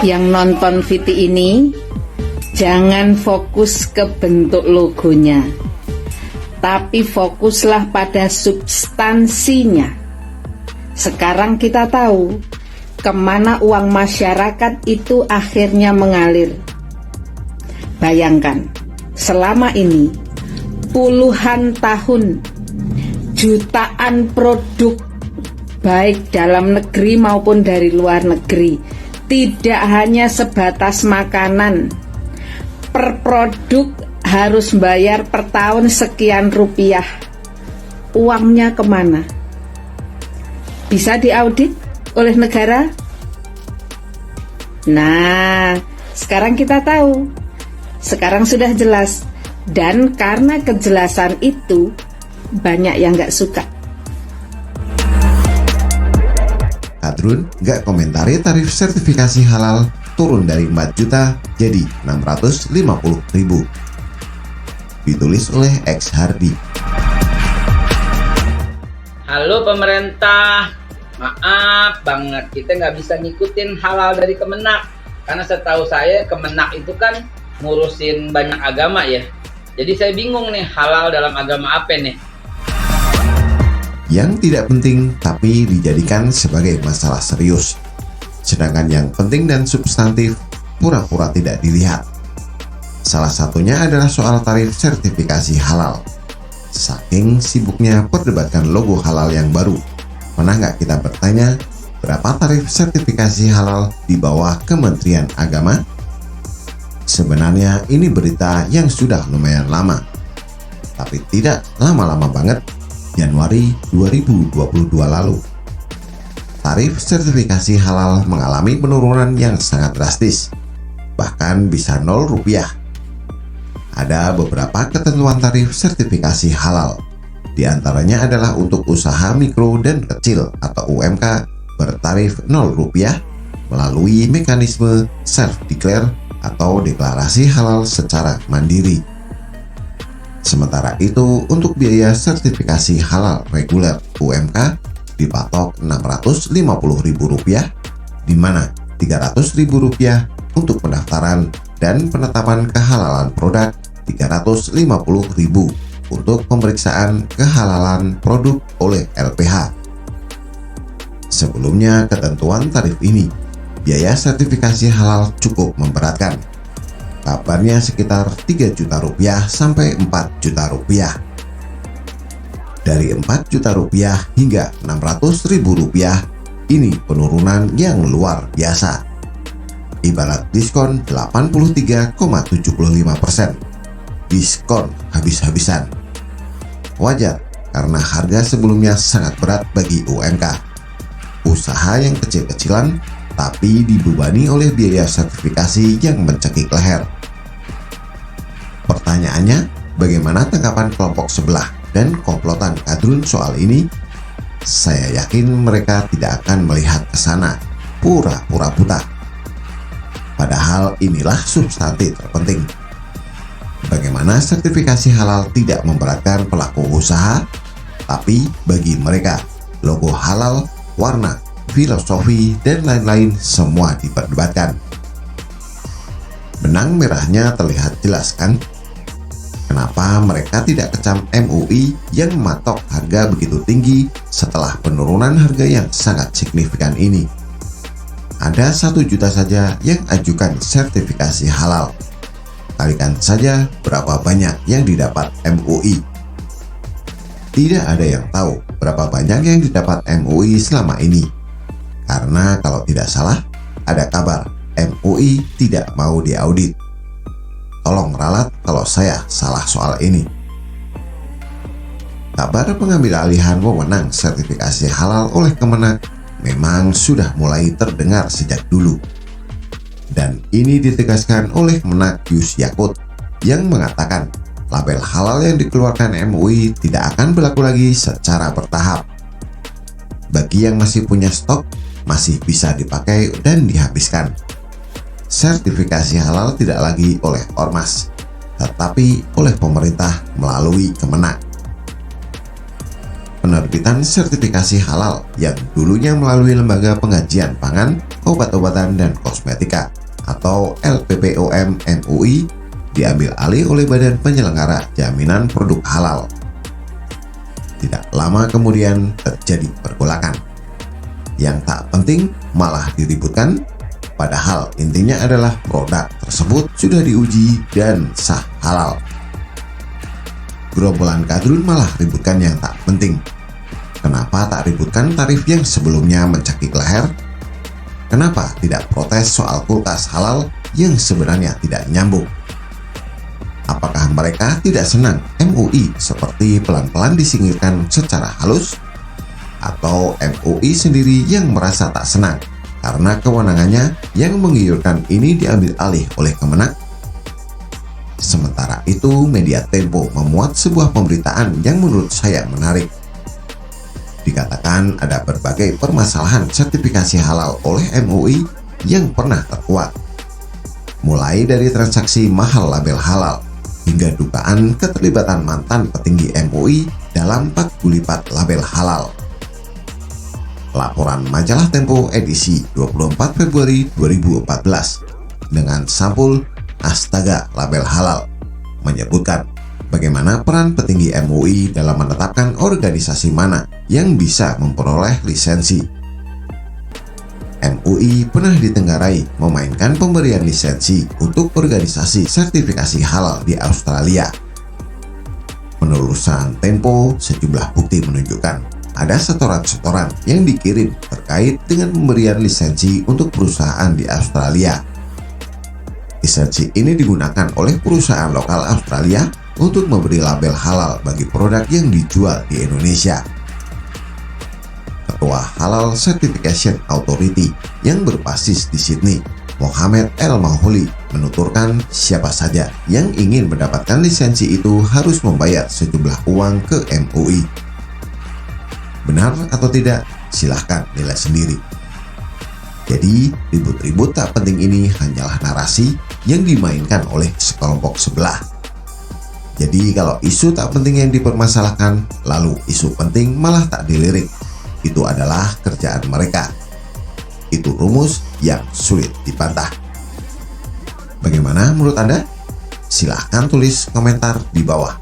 Yang nonton VT ini jangan fokus ke bentuk logonya, tapi fokuslah pada substansinya. Sekarang kita tahu kemana uang masyarakat itu akhirnya mengalir. Bayangkan, selama ini puluhan tahun jutaan produk baik dalam negeri maupun dari luar negeri, tidak hanya sebatas makanan. Per produk harus bayar per tahun sekian rupiah. Uangnya kemana? Bisa diaudit oleh negara? Nah, sekarang kita tahu. Sekarang sudah jelas. Dan karena kejelasan itu, banyak yang gak suka. Kadrun gak komentari tarif sertifikasi halal turun dari 4 juta jadi 650.000. Ditulis oleh X Hardy. Halo pemerintah, maaf banget kita nggak bisa ngikutin halal dari Kemenak. Karena setahu saya Kemenak itu kan ngurusin banyak agama ya. Jadi saya bingung nih, halal dalam agama apa nih? Yang tidak penting tapi dijadikan sebagai masalah serius. Sedangkan yang penting dan substantif pura-pura tidak dilihat. Salah satunya adalah soal tarif sertifikasi halal. Saking sibuknya perdebatkan logo halal yang baru, pernah nggak kita bertanya berapa tarif sertifikasi halal di bawah Kementerian Agama? Sebenarnya ini berita yang sudah lumayan lama, tapi tidak lama-lama banget. Januari 2022 lalu, tarif sertifikasi halal mengalami penurunan yang sangat drastis, bahkan bisa 0 rupiah. Ada beberapa ketentuan tarif sertifikasi halal, di antaranya adalah untuk usaha mikro dan kecil atau UMK bertarif 0 rupiah melalui mekanisme self-declare atau deklarasi halal secara mandiri. Sementara itu, untuk biaya sertifikasi halal reguler UMK dipatok Rp650.000, di mana Rp300.000 untuk pendaftaran dan penetapan kehalalan produk, Rp350.000 untuk pemeriksaan kehalalan produk oleh LPH. Sebelumnya ketentuan tarif ini, biaya sertifikasi halal cukup memberatkan. Kabarnya sekitar Rp3 juta sampai Rp4 juta. Dari Rp4 juta hingga Rp600.000, ini penurunan yang luar biasa. Ibarat diskon 83,75%. Diskon habis-habisan. Wajar karena harga sebelumnya sangat berat bagi UMK. Usaha yang kecil-kecilan tapi dibebani oleh biaya sertifikasi yang mencekik leher. Pertanyaannya, bagaimana tanggapan kelompok sebelah dan komplotan Kadrun soal ini? Saya yakin mereka tidak akan melihat ke sana, pura-pura buta. Padahal inilah substansi terpenting. Bagaimana sertifikasi halal tidak memberatkan pelaku usaha, tapi bagi mereka, logo halal, warna, filosofi, dan lain-lain semua diperdebatkan. Benang merahnya terlihat jelas kan? Kenapa mereka tidak kecam MUI yang mematok harga begitu tinggi setelah penurunan harga yang sangat signifikan ini? Ada 1 juta saja yang ajukan sertifikasi halal. Kalikan saja berapa banyak yang didapat MUI. Tidak ada yang tahu berapa banyak yang didapat MUI selama ini. Karena kalau tidak salah, ada kabar MUI tidak mau diaudit. Tolong ralat kalau saya salah soal ini. Kabar pengambil alihan wewenang sertifikasi halal oleh Kemenak memang sudah mulai terdengar sejak dulu. Dan ini ditegaskan oleh Menak Yus Yakut yang mengatakan label halal yang dikeluarkan MUI tidak akan berlaku lagi secara bertahap. Bagi yang masih punya stok, masih bisa dipakai dan dihabiskan. Sertifikasi halal tidak lagi oleh ormas, tetapi oleh pemerintah melalui Kemenak. Penerbitan sertifikasi halal yang dulunya melalui Lembaga Pengkajian Pangan Obat-obatan dan Kosmetika atau LPPOM MUI diambil alih oleh Badan Penyelenggara Jaminan Produk Halal. Tidak lama kemudian terjadi pergolakan. Yang tak penting malah diributkan, padahal intinya adalah produk tersebut sudah diuji dan sah halal. Gerombolan kadrun malah ributkan yang tak penting. Kenapa tak ributkan tarif yang sebelumnya mencekik leher? Kenapa tidak protes soal kulkas halal yang sebenarnya tidak nyambung? Apakah mereka tidak senang MUI seperti pelan-pelan disingkirkan secara halus? Atau MUI sendiri yang merasa tak senang karena kewenangannya yang menggiurkan ini diambil alih oleh Kemenak? Sementara itu, media Tempo memuat sebuah pemberitaan yang menurut saya menarik. Dikatakan ada berbagai permasalahan sertifikasi halal oleh MUI yang pernah terkuat. Mulai dari transaksi mahal label halal, hingga dugaan keterlibatan mantan petinggi MUI dalam 4 gulipat label halal. Laporan majalah Tempo edisi 24 Februari 2014 dengan sampul Astaga Label Halal menyebutkan bagaimana peran petinggi MUI dalam menetapkan organisasi mana yang bisa memperoleh lisensi. MUI pernah ditenggarai memainkan pemberian lisensi untuk organisasi sertifikasi halal di Australia. Penelusuran Tempo, sejumlah bukti menunjukkan ada setoran-setoran yang dikirim terkait dengan pemberian lisensi untuk perusahaan di Australia. Lisensi ini digunakan oleh perusahaan lokal Australia untuk memberi label halal bagi produk yang dijual di Indonesia. Ketua Halal Certification Authority yang berbasis di Sydney, Mohamed El Mahuli, menuturkan siapa saja yang ingin mendapatkan lisensi itu harus membayar sejumlah uang ke MUI. Benar atau tidak, silahkan nilai sendiri. Jadi, ribut-ribut tak penting ini hanyalah narasi yang dimainkan oleh sekelompok sebelah. Jadi, kalau isu tak penting yang dipermasalahkan, lalu isu penting malah tak dilirik, itu adalah kerjaan mereka. Itu rumus yang sulit dibantah. Bagaimana menurut Anda? Silahkan tulis komentar di bawah.